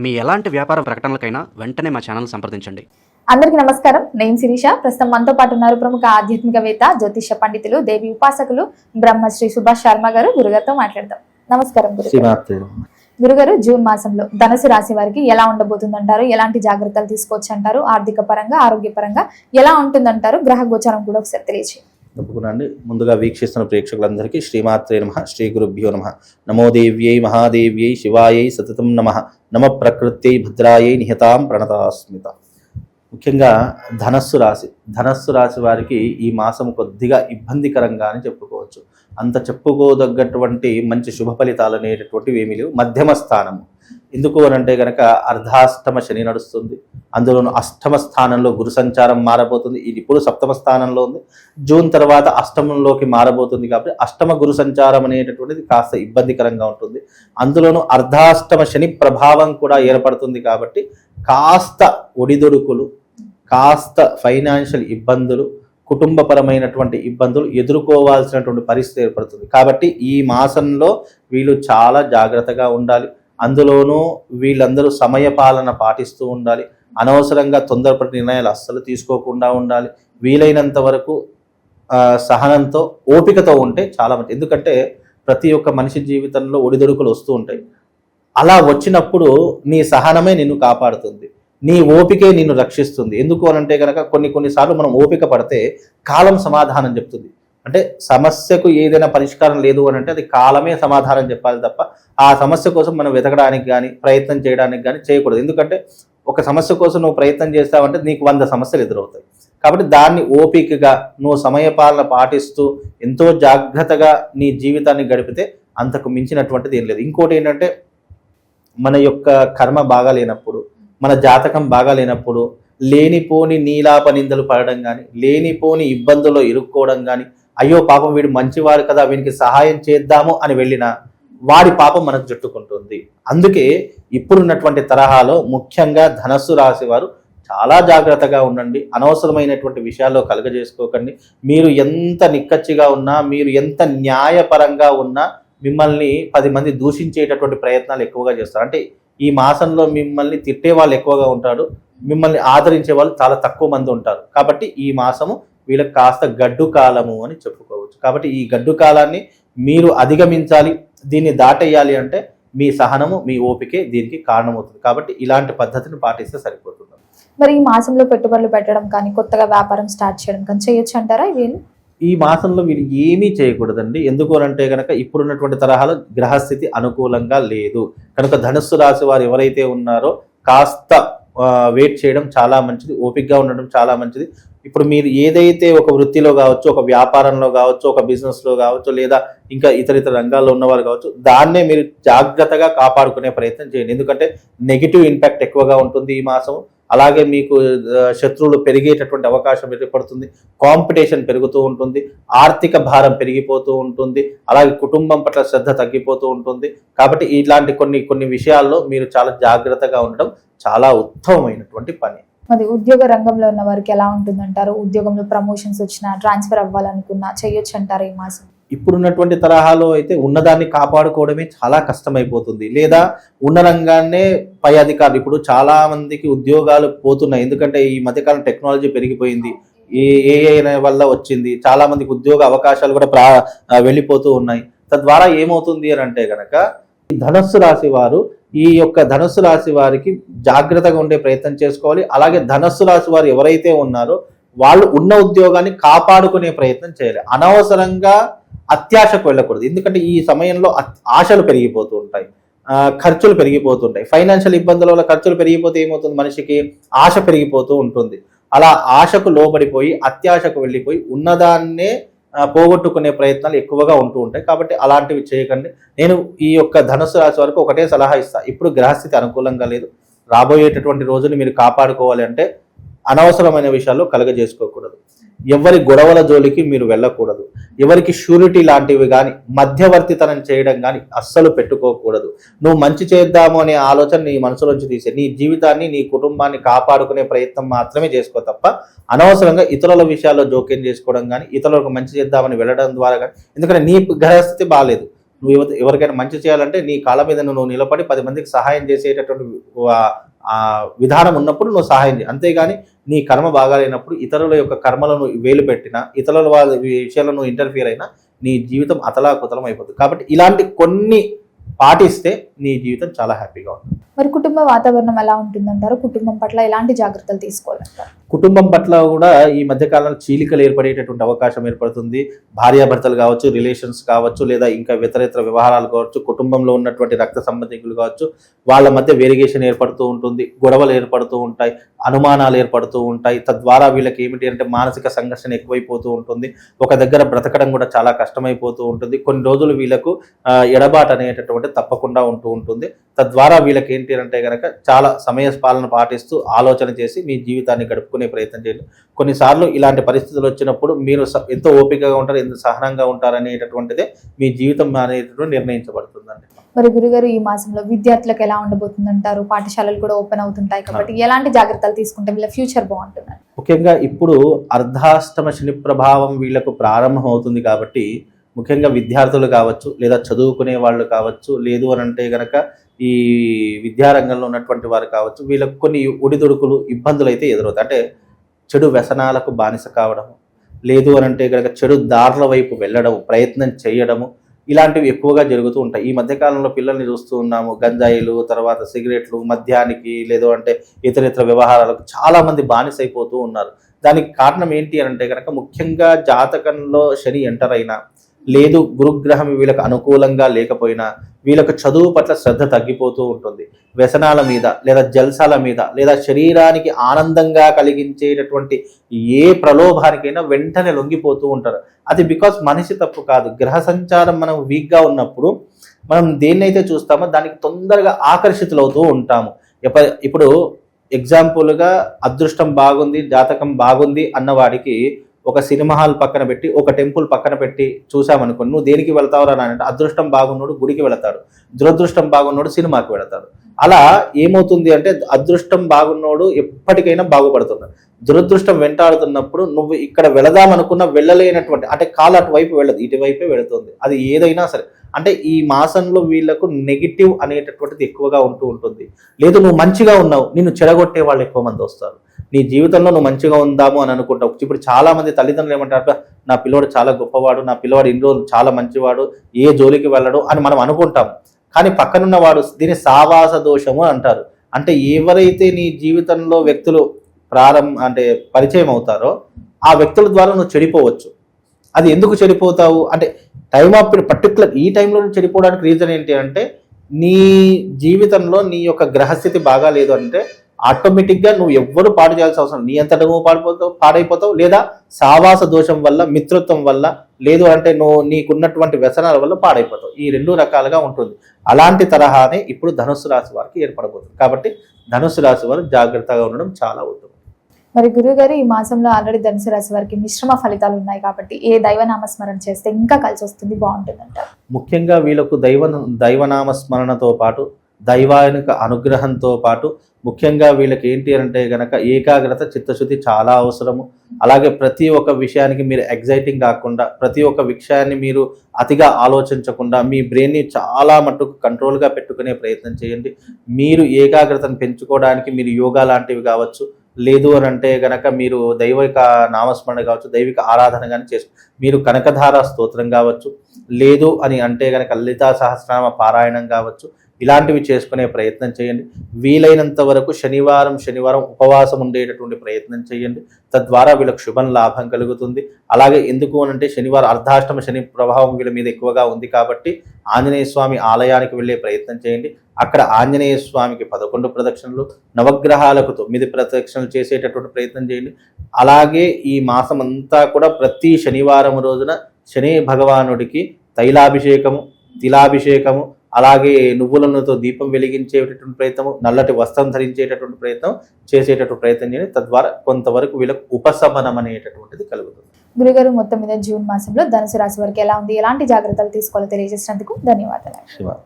మీ ఎలాంటి వ్యాపార ప్రకటనలకైనా వెంటనే మా ఛానల్ సంప్రదించండి. అందరికీ నమస్కారం. నేను శిరీష. ప్రస్తుతం మనతో పాటు ఉన్నారు ప్రముఖ ఆధ్యాత్మికవేత్త, జ్యోతిష పండితులు, దేవి ఉపాసకులు బ్రహ్మశ్రీ సుభాష్ శర్మ గారు. గురుగారితో మాట్లాడదాం. నమస్కారం గురుగారు. జూన్ మాసంలో ధనుసు రాశి వారికి ఎలా ఉండబోతుందంటారు? ఎలాంటి జాగ్రత్తలు తీసుకోవచ్చు అంటారు? ఆర్థిక పరంగా, ఆరోగ్యపరంగా ఎలా ఉంటుందంటారు? గ్రహ గోచారం కూడా ఒకసారి తెలియజేయండి. తప్పకుండా అండి. ముందుగా వీక్షిస్తున్న ప్రేక్షకులందరికీ శ్రీమాత్రే నమః, శ్రీ గురుభ్యో నమః. నమో దేవ్యై మహాదేవ్యై శివాయై సతతం నమః. నమ ప్రకృత్యై భద్రాయై నిహతాం ప్రణతాస్మిత. ముఖ్యంగా ధనస్సు రాశి వారికి ఈ మాసం కొద్దిగా ఇబ్బందికరంగా అని చెప్పుకోవచ్చు. అంత చెప్పుకోదగ్గటువంటి మంచి శుభ ఫలితాలు అనేటటువంటివి ఏమీ లేవు. మధ్యమ స్థానము. ఎందుకు అని అంటే కనుక అర్ధాష్టమ శని నడుస్తుంది. అందులోనూ అష్టమ స్థానంలో గురు సంచారం మారబోతుంది. ఇది ఇప్పుడు సప్తమ స్థానంలో ఉంది. జూన్ తర్వాత అష్టమంలోకి మారబోతుంది. కాబట్టి అష్టమ గురు సంచారం అనేటటువంటిది కాస్త ఇబ్బందికరంగా ఉంటుంది. అందులోనూ అర్ధాష్టమ శని ప్రభావం కూడా ఏర్పడుతుంది. కాబట్టి కాస్త ఒడిదొడుకులు, కాస్త ఫైనాన్షియల్ ఇబ్బందులు, కుటుంబపరమైనటువంటి ఇబ్బందులు ఎదుర్కోవాల్సినటువంటి పరిస్థితి ఏర్పడుతుంది. కాబట్టి ఈ మాసంలో వీళ్ళు చాలా జాగ్రత్తగా ఉండాలి. అందులోనూ వీళ్ళందరూ సమయపాలన పాటిస్తూ ఉండాలి. అనవసరంగా తొందరపడి నిర్ణయాలు అస్సలు తీసుకోకుండా ఉండాలి. వీలైనంత వరకు సహనంతో, ఓపికతో ఉంటే చాలా మంచిది. ఎందుకంటే ప్రతి ఒక్క మనిషి జీవితంలో ఒడిదొడుకులు వస్తూ ఉంటాయి. అలా వచ్చినప్పుడు నీ సహనమే నిన్ను కాపాడుతుంది, నీ ఓపికే నిన్ను రక్షిస్తుంది. ఎందుకు అనంటే కనుక కొన్నిసార్లు మనం ఓపిక పడితే కాలం సమాధానం చెప్తుంది. అంటే సమస్యకు ఏదైనా పరిష్కారం లేదు అని అంటే అది కాలమే సమాధానం చెప్పాలి తప్ప ఆ సమస్య కోసం మనం వెతకడానికి కానీ ప్రయత్నం చేయడానికి కానీ చేయకూడదు. ఎందుకంటే ఒక సమస్య కోసం నువ్వు ప్రయత్నం చేస్తావంటే నీకు 100 సమస్యలు ఎదురవుతాయి. కాబట్టి దాన్ని ఓపికగా నువ్వు సమయపాలన పాటిస్తూ ఎంతో జాగ్రత్తగా నీ జీవితాన్ని గడిపితే అంతకు మించినటువంటిది ఏం లేదు. ఇంకోటి ఏంటంటే మన యొక్క కర్మ బాగా లేనప్పుడు, మన జాతకం బాగా లేనప్పుడు లేనిపోని నీలాప నిందలు పడడం కానీ, లేనిపోని ఇబ్బందుల్లో ఇరుక్కోవడం కానీ, అయ్యో పాపం వీడు మంచివాడు కదా వీనికి సహాయం చేద్దాము అని వెళ్ళినా వాడి పాపం మనకు చుట్టుకుంటుంది. అందుకే ఇప్పుడున్నటువంటి తరహాలో ముఖ్యంగా ధనస్సు రాశి వారు చాలా జాగ్రత్తగా ఉండండి. అనవసరమైనటువంటి విషయాల్లో కలగజేసుకోకండి. మీరు ఎంత నిక్కచ్చిగా ఉన్నా, మీరు ఎంత న్యాయపరంగా ఉన్నా మిమ్మల్ని 10 మంది దూషించేటటువంటి ప్రయత్నాలు ఎక్కువగా చేస్తారు. అంటే ఈ మాసంలో మిమ్మల్ని తిట్టే వాళ్ళు ఎక్కువగా ఉంటారు, మిమ్మల్ని ఆదరించే వాళ్ళు చాలా తక్కువ మంది ఉంటారు. కాబట్టి ఈ మాసము వీళ్ళకి కాస్త గడ్డు కాలము అని చెప్పుకోవచ్చు. కాబట్టి ఈ గడ్డు కాలాన్ని మీరు అధిగమించాలి. దీన్ని దాటేయాలి అంటే మీ సహనము, మీ ఓపికే దీనికి కారణమవుతుంది. కాబట్టి ఇలాంటి పద్ధతిని పాటిస్తే సరిపోతుంది. మరి ఈ మాసంలో పెట్టుబడులు పెట్టడం కానీ, కొత్తగా వ్యాపారం స్టార్ట్ చేయడం కానీ చేయొచ్చు అంటారా? వీళ్ళు ఈ మాసంలో వీళ్ళు ఏమీ చేయకూడదండి. ఎందుకు అంటే కనుక ఇప్పుడున్నటువంటి తరహాలో గ్రహస్థితి అనుకూలంగా లేదు. కనుక ధనుస్సు రాశి వారు ఎవరైతే ఉన్నారో కాస్త వెయిట్ చేయడం చాలా మంచిది, ఓపికగా ఉండడం చాలా మంచిది. ఇప్పుడు మీరు ఏదైతే ఒక వృత్తిలో కావచ్చు, ఒక వ్యాపారంలో కావచ్చు, ఒక బిజినెస్లో కావచ్చు, లేదా ఇంకా ఇతర రంగాల్లో ఉన్నవారు కావచ్చు, దాన్నే మీరు జాగ్రత్తగా కాపాడుకునే ప్రయత్నం చేయండి. ఎందుకంటే నెగిటివ్ ఇంపాక్ట్ ఎక్కువగా ఉంటుంది ఈ మాసం. అలాగే మీకు శత్రువులు పెరిగేటటువంటి అవకాశం ఏర్పడుతుంది. కాంపిటీషన్ పెరుగుతూ ఉంటుంది, ఆర్థిక భారం పెరిగిపోతూ ఉంటుంది, అలాగే కుటుంబం పట్ల శ్రద్ధ తగ్గిపోతూ ఉంటుంది. కాబట్టి ఇలాంటి కొన్ని విషయాల్లో మీరు చాలా జాగ్రత్తగా ఉండడం చాలా ఉత్తమమైనటువంటి పని. మరి ఉద్యోగ రంగంలో ఉన్న వారికి ఎలా ఉంటుందంటారు? ఉద్యోగంలో ప్రమోషన్స్ వచ్చినా, ట్రాన్స్ఫర్ అవ్వాలనుకున్నా చేయొచ్చు అంటారు ఈ మాసం? ఇప్పుడున్నటువంటి తరహాలో అయితే ఉన్నదాన్ని కాపాడుకోవడమే చాలా కష్టమైపోతుంది. లేదా ఉన్న రంగాన్నే పై అధికారులు, ఇప్పుడు చాలా మందికి ఉద్యోగాలు పోతున్నాయి. ఎందుకంటే ఈ మధ్యకాలం టెక్నాలజీ పెరిగిపోయింది, ఏఐ వల్ల వచ్చింది. చాలా మందికి ఉద్యోగ అవకాశాలు కూడా వెళ్ళిపోతూ ఉన్నాయి. తద్వారా ఏమవుతుంది అని అంటే కనుక ధనస్సు రాశి వారు ఈ యొక్క ధనస్సు రాశి వారికి జాగ్రత్తగా ఉండే ప్రయత్నం చేసుకోవాలి. అలాగే ధనస్సు రాశి వారు ఎవరైతే ఉన్నారో వాళ్ళు ఉన్న ఉద్యోగాన్ని కాపాడుకునే ప్రయత్నం చేయాలి. అనవసరంగా అత్యాశకు వెళ్ళకూడదు. ఎందుకంటే ఈ సమయంలో ఆశలు పెరిగిపోతూ ఉంటాయి, ఖర్చులు పెరిగిపోతుంటాయి. ఫైనాన్షియల్ ఇబ్బందుల వల్ల ఖర్చులు పెరిగిపోతే ఏమవుతుంది, మనిషికి ఆశ పెరిగిపోతూ ఉంటుంది. అలా ఆశకు లోబడిపోయి అత్యాశకు వెళ్ళిపోయి ఉన్నదాన్నే పోగొట్టుకునే ప్రయత్నాలు ఎక్కువగా ఉంటూ ఉంటాయి. కాబట్టి అలాంటివి చేయకండి. నేను ఈ యొక్క ధనుసు రాశి వరకు ఒకటే సలహా ఇస్తాను. ఇప్పుడు గ్రహస్థితి అనుకూలంగా లేదు. రాబోయేటటువంటి రోజుని మీరు కాపాడుకోవాలి అంటే అనవసరమైన విషయాల్లో కలగజేసుకోకూడదు. ఎవరి గొడవల జోలికి మీరు వెళ్ళకూడదు. ఎవరికి షూరిటీ లాంటివి కానీ, మధ్యవర్తితనం చేయడం కానీ అస్సలు పెట్టుకోకూడదు. నువ్వు మంచి చేద్దాము అనే ఆలోచన నీ మనసులోంచి తీసే, నీ జీవితాన్ని, నీ కుటుంబాన్ని కాపాడుకునే ప్రయత్నం మాత్రమే చేసుకో తప్ప అనవసరంగా ఇతరుల విషయాల్లో జోక్యం చేసుకోవడం కానీ, ఇతరులకు మంచి చేద్దామని వెళ్ళడం ద్వారా కానీ, ఎందుకంటే నీ గ్రహస్థితి బాగాలేదు, నువ్వు ఎవరికైనా మంచి చేయాలంటే నీ కాళ్ళ మీద నువ్వు నిలబడి 10 మందికి సహాయం చేసేటటువంటి విధానం ఉన్నప్పుడు నువ్వు సహాయం చేయి. అంతేగాని నీ కర్మ బాగాలేనప్పుడు ఇతరుల యొక్క కర్మలను వేలు పెట్టినా, ఇతరుల వాళ్ళ విషయాలను నువ్వు ఇంటర్ఫియర్ అయినా నీ జీవితం అతలాకుతలం అయిపోతుంది. కాబట్టి ఇలాంటి కొన్ని పాటిస్తే నీ జీవితం చాలా హ్యాపీగా ఉంటుంది. మరి కుటుంబ వాతావరణం ఎలా ఉంటుందంటారు? కుటుంబం పట్ల ఎలాంటి జాగ్రత్తలు తీసుకోవాలంటారు? కుటుంబం పట్ల కూడా ఈ మధ్య కాలంలో చీలికలు ఏర్పడేటటువంటి అవకాశం ఏర్పడుతుంది. భార్యాభర్తలు కావచ్చు, రిలేషన్స్ కావచ్చు, లేదా ఇంకా ఇతర వ్యవహారాలు కావచ్చు, కుటుంబంలో ఉన్నటువంటి రక్త సంబంధికులు కావచ్చు, వాళ్ళ మధ్య వేరిగేషన్ ఏర్పడుతూ ఉంటుంది, గొడవలు ఏర్పడుతూ ఉంటాయి, అనుమానాలు ఏర్పడుతూ ఉంటాయి. తద్వారా వీళ్ళకి ఏమిటి అంటే మానసిక సంఘర్షణ ఎక్కువైపోతూ ఉంటుంది. ఒక దగ్గర బ్రతకడం కూడా చాలా కష్టమైపోతూ ఉంటుంది. కొన్ని రోజులు వీళ్ళకు ఎడబాటు అనేటటువంటి తప్పకుండా ఉంటూ ఉంటుంది. తద్వారా వీళ్ళకి ఏంటి అంటే కనుక చాలా సమయపాలన పాటిస్తూ ఆలోచన చేసి మీ జీవితాన్ని గడుపుకునే ప్రయత్నం చేయండి. కొన్నిసార్లు ఇలాంటి పరిస్థితులు వచ్చినప్పుడు మీరు ఎంతో ఓపికగా ఉంటారు, ఎంత సహనంగా ఉంటారు అనేటటువంటిదే మీ జీవితం అనేటటువంటి నిర్ణయించబడుతుందండి. మరి గురుగారు, ఈ మాసంలో విద్యార్థులకు ఎలా ఉండబోతుందంటారు? పాఠశాలలు కూడా ఓపెన్ అవుతుంటాయి కాబట్టి ఎలాంటి జాగ్రత్తలు తీసుకుంటే వీళ్ళ ఫ్యూచర్ బాగుంటుంది? ముఖ్యంగా ఇప్పుడు అర్ధాష్టమ శని ప్రభావం వీళ్ళకు ప్రారంభం అవుతుంది కాబట్టి ముఖ్యంగా విద్యార్థులు కావచ్చు, లేదా చదువుకునే వాళ్ళు కావచ్చు, లేదు అని అంటే గనక ఈ విద్యారంగంలో ఉన్నటువంటి వారు కావచ్చు, వీళ్ళకు కొన్ని ఒడిదుడుకులు, ఇబ్బందులు అయితే ఎదురవుతాయి. అంటే చెడు వ్యసనాలకు బానిస కావడము, లేదు అని అంటే కనుక చెడు దారుల వైపు వెళ్ళడం, ప్రయత్నం చేయడము, ఇలాంటివి ఎక్కువగా జరుగుతూ ఉంటాయి. ఈ మధ్యకాలంలో పిల్లల్ని చూస్తూ ఉన్నాము. గంజాయిలు, తర్వాత సిగరెట్లు, మద్యానికి, లేదు అంటే ఇతర వ్యవహారాలకు చాలామంది బానిస అయిపోతూ ఉన్నారు. దానికి కారణం ఏంటి అని అంటే కనుక ముఖ్యంగా జాతకంలో శని ఎంటర్ అయినా, లేదు గురుగ్రహం వీళ్ళకు అనుకూలంగా లేకపోయినా వీళ్ళకు చదువు పట్ల శ్రద్ధ తగ్గిపోతూ ఉంటుంది. వ్యసనాల మీద, లేదా జల్సాల మీద, లేదా శరీరానికి ఆనందంగా కలిగించేటటువంటి ఏ ప్రలోభానికైనా వెంటనే లొంగిపోతూ ఉంటారు. అది బికాస్ మనిషి తప్పు కాదు. గ్రహ సంచారం మనం వీక్గా ఉన్నప్పుడు మనం దేన్నైతే చూస్తామో దానికి తొందరగా ఆకర్షితులవుతూ ఉంటాము. ఇప్పుడు ఎగ్జాంపుల్గా అదృష్టం బాగుంది, జాతకం బాగుంది అన్నవాడికి ఒక సినిమా హాల్ పక్కన పెట్టి, ఒక టెంపుల్ పక్కన పెట్టి చూసామనుకో, నువ్వు దేనికి వెళ్తావురా అని అంటే అదృష్టం బాగున్నోడు గుడికి వెళతాడు, దురదృష్టం బాగున్నోడు సినిమాకి వెళతాడు. అలా ఏమవుతుంది అంటే అదృష్టం బాగున్నోడు ఎప్పటికైనా బాగుపడుతున్నాడు. దురదృష్టం వెంటాడుతున్నప్పుడు నువ్వు ఇక్కడ వెళదామనుకున్న వెళ్ళలేనటువంటి, అంటే కాలు అటువైపు వెళ్ళదు, ఇటువైపే వెళుతుంది. అది ఏదైనా సరే, అంటే ఈ మాసంలో వీళ్ళకు నెగిటివ్ అనేటటువంటిది ఎక్కువగా ఉంటూ ఉంటుంది. లేదు నువ్వు మంచిగా ఉన్నావు, నిన్ను చెడగొట్టే వాళ్ళు ఎక్కువ మంది వస్తారు. నీ జీవితంలో నువ్వు మంచిగా ఉందాము అని అనుకుంటావు. ఇప్పుడు చాలా మంది తల్లిదండ్రులు ఏమంటారు, నా పిల్లవాడు చాలా గొప్పవాడు, నా పిల్లవాడు ఇన్ని రోజులు చాలా మంచివాడు, ఏ జోలికి వెళ్ళడు అని మనం అనుకుంటాం. కానీ పక్కనున్న వాడు దీన్ని సావాస దోషము అంటారు. అంటే ఎవరైతే నీ జీవితంలో వ్యక్తులు అంటే పరిచయం అవుతారో ఆ వ్యక్తుల ద్వారా నువ్వు చెడిపోవచ్చు. అది ఎందుకు చెడిపోతావు అంటే టైం ఆఫ్ పర్టికులర్ ఈ టైంలో చెడిపోవడానికి రీజన్ ఏంటి అంటే నీ జీవితంలో నీ యొక్క గ్రహస్థితి బాగా లేదు అంటే ఆటోమేటిక్గా నువ్వు ఎవ్వరు పాడు చేయాల్సిన అవసరం, నీ అంతటా నువ్వు పాడైపోతావు, లేదా సావాస దోషం వల్ల, మిత్రత్వం వల్ల, లేదు అంటే నువ్వు నీకున్నటువంటి వ్యసనాల వల్ల పాడైపోతావు. ఈ 2 రకాలుగా ఉంటుంది. అలాంటి తరహానే ఇప్పుడు ధనుస్సు రాశి వారికి ఏర్పడబోతుంది. కాబట్టి ధనుస్సు రాశి వారు జాగ్రత్తగా ఉండడం చాలా ఉత్తమం. మరి గురుగారు, ఈ మాసంలో ఆల్రెడీ ధనుసు రాశి వారికి మిశ్రమ ఫలితాలు ఉన్నాయి కాబట్టి ఏ దైవనామస్మరణ చేస్తే ఇంకా కలిసి వస్తుంది, బాగుంటుందంటారు? ముఖ్యంగా వీళ్ళకు దైవనామస్మరణతో పాటు, దైవానిక అనుగ్రహంతో పాటు ముఖ్యంగా వీళ్ళకి ఏంటి అంటే గనక ఏకాగ్రత, చిత్తశుద్ధి చాలా అవసరము. అలాగే ప్రతి ఒక్క విషయానికి మీరు ఎగ్జైటింగ్ కాకుండా, ప్రతి ఒక్క విషయాన్ని మీరు అతిగా ఆలోచించకుండా మీ బ్రెయిన్ని చాలా మట్టుకు కంట్రోల్గా పెట్టుకునే ప్రయత్నం చేయండి. మీరు ఏకాగ్రతను పెంచుకోవడానికి మీరు యోగా లాంటివి కావచ్చు, లేదు అని అంటే గనక మీరు దైవిక నామస్మరణ కావచ్చు, దైవిక ఆరాధన కానీ మీరు కనకధార స్తోత్రం కావచ్చు, లేదు అని అంటే గనక లలితా సహస్రనామ పారాయణం కావచ్చు, ఇలాంటివి చేసుకునే ప్రయత్నం చేయండి. వీలైనంత వరకు శనివారం ఉపవాసం ఉండేటటువంటి ప్రయత్నం చేయండి. తద్వారా వీళ్ళకి శుభం లాభం కలుగుతుంది. అలాగే ఎందుకు అనంటే శనివారం అర్ధాష్టమ శని ప్రభావం వీళ్ళ మీద ఎక్కువగా ఉంది కాబట్టి ఆంజనేయ స్వామి ఆలయానికి వెళ్ళే ప్రయత్నం చేయండి. అక్కడ ఆంజనేయ స్వామికి 11 ప్రదక్షిణలు, నవగ్రహాలకు 9 ప్రదక్షిణలు చేసేటటువంటి ప్రయత్నం చేయండి. అలాగే ఈ మాసం అంతా కూడా ప్రతి శనివారం రోజున శని భగవానుడికి తైలాభిషేకము, తిలాభిషేకము, అలాగే నువ్వుల నూనెతో దీపం వెలిగించేటటువంటి ప్రయత్నం, నల్లటి వస్త్రం ధరించేటటువంటి ప్రయత్నం చేసేటటువంటి ప్రయత్నం చేయండి. తద్వారా కొంతవరకు వీళ్ళకు ఉపశమనం అనేటటువంటిది కలుగుతుంది. గురుగారు, మొత్తం మీద జూన్ మాసంలో ధనుసు రాశి వారికి ఎలా ఉంది, ఎలాంటి జాగ్రత్తలు తీసుకోవాలో తెలియజేసినందుకు ధన్యవాదాలు.